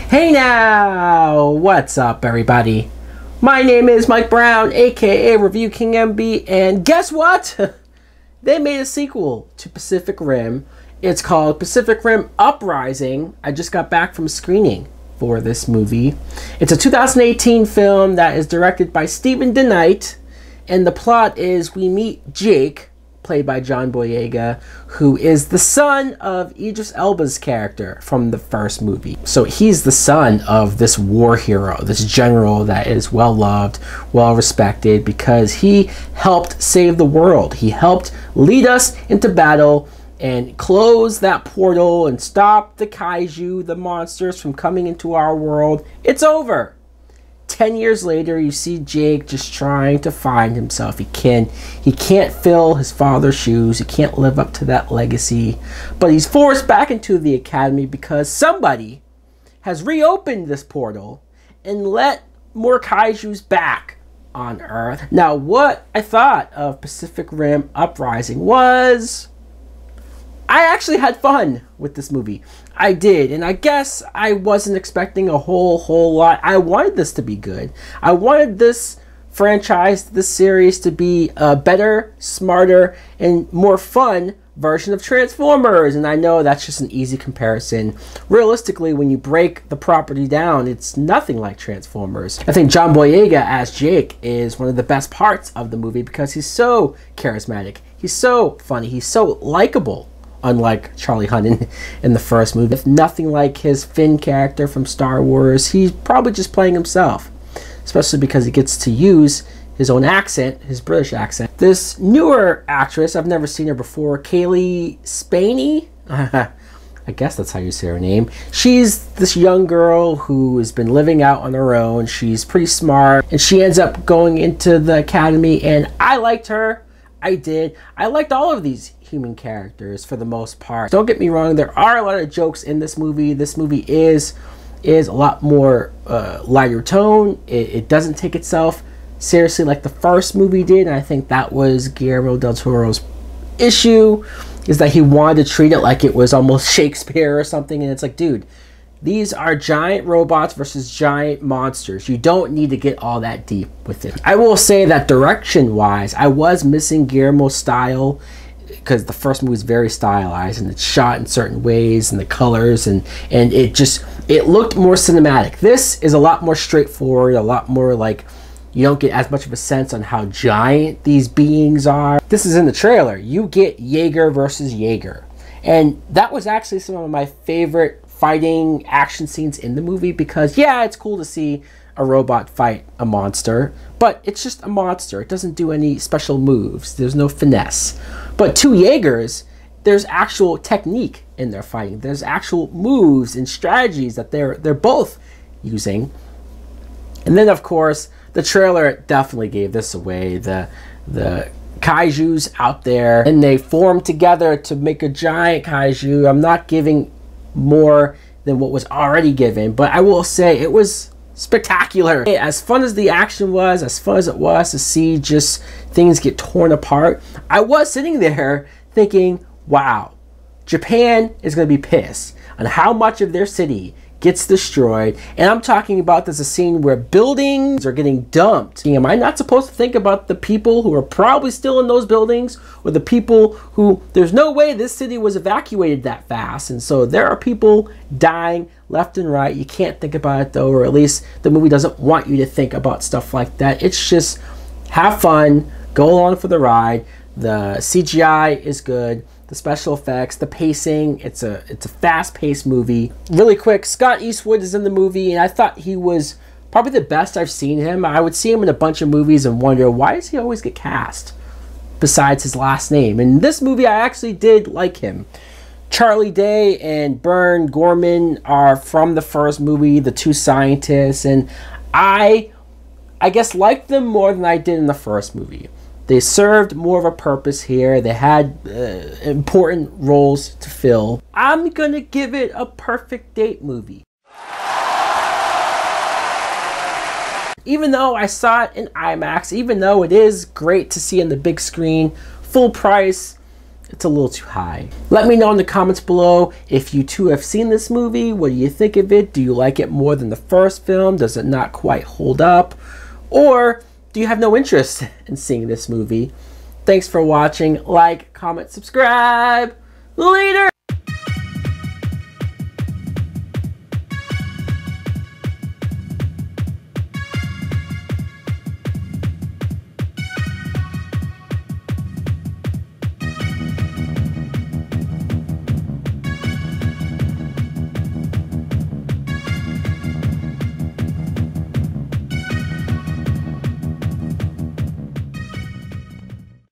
Hey now, what's up everybody? My name is Mike Brown, aka ReviewKingMB, and guess what? They made a sequel to Pacific Rim. It's called Pacific Rim Uprising. I just got back from screening for this movie. It's a 2018 film that is directed by Stephen DeKnight, and the plot is we meet Jake, played by John Boyega, who is the son of Idris Elba's character from the first movie. So he's the son of this war hero, this general that is well loved, well respected, because he helped save the world. He helped lead us into battle and close that portal and stop the kaiju, the monsters, from coming into our world. It's over. 10 years later, you see Jake just trying to find himself. He can't fill his father's shoes. He can't live up to that legacy. But he's forced back into the academy because somebody has reopened this portal and let more kaijus back on Earth. Now, what I thought of Pacific Rim Uprising was I actually had fun with this movie. I did, and I guess I wasn't expecting a whole lot. I wanted this to be good. I wanted this franchise, this series, to be a better, smarter, and more fun version of Transformers. And I know that's just an easy comparison. Realistically, when you break the property down, it's nothing like Transformers. I think John Boyega as Jake is one of the best parts of the movie because he's so charismatic. He's so funny. He's so likable. Unlike Charlie Hunnam in the first movie. If nothing like his Finn character from Star Wars, he's probably just playing himself. Especially because he gets to use his own accent, his British accent. This newer actress, I've never seen her before, Kaylee Spaney? I guess that's how you say her name. She's this young girl who has been living out on her own. She's pretty smart, and she ends up going into the academy, and I liked her. I did. I liked all of these human characters for the most part. Don't get me wrong, there are a lot of jokes in this movie. This movie is a lot more lighter tone. It doesn't take itself seriously like the first movie did, and I think that was Guillermo del Toro's issue, is that he wanted to treat it like it was almost Shakespeare or something, and it's like, dude, these are giant robots versus giant monsters. You don't need to get all that deep with it. I will say that direction-wise, I was missing Guillermo's style because the first movie is very stylized and it's shot in certain ways and the colors and it looked more cinematic. This is a lot more straightforward, a lot more like you don't get as much of a sense on how giant these beings are. This is in the trailer. You get Jaeger versus Jaeger. And that was actually some of my favorite fighting action scenes in the movie because, yeah, it's cool to see a robot fight a monster, but it's just a monster. It doesn't do any special moves. There's no finesse. But two Jaegers, there's actual technique in their fighting. There's actual moves and strategies that they're both using. And then, of course, the trailer definitely gave this away. The kaijus out there, and they form together to make a giant kaiju. I'm not giving more than what was already given, but I will say it was spectacular. As fun as the action was, as fun as it was to see just things get torn apart, I was sitting there thinking, wow, Japan is going to be pissed on how much of their city gets destroyed. And I'm talking about there's a scene where buildings are getting dumped. Am I not supposed to think about the people who are probably still in those buildings, or the people who, there's no way this city was evacuated that fast, and so there are people dying left and right. You can't think about it though, or at least the movie doesn't want you to think about stuff like that. It's just have fun, go along for the ride. The CGI is good. The special effects, the pacing, it's a fast-paced movie. Really quick, Scott Eastwood is in the movie, and I thought he was probably the best I've seen him. I would see him in a bunch of movies and wonder, why does he always get cast besides his last name? In this movie, I actually did like him. Charlie Day and Bern Gorman are from the first movie, the two scientists, and I guess liked them more than I did in the first movie. They served more of a purpose here. They had important roles to fill. I'm gonna give it a perfect date movie. Even though I saw it in IMAX, even though it is great to see on the big screen, full price, It's a little too high. Let me know in the comments below if you too have seen this movie. What do you think of it? Do you like it more than the first film? Does it not quite hold up? Or do you have no interest in seeing this movie? Thanks for watching. Like, comment, subscribe. Later!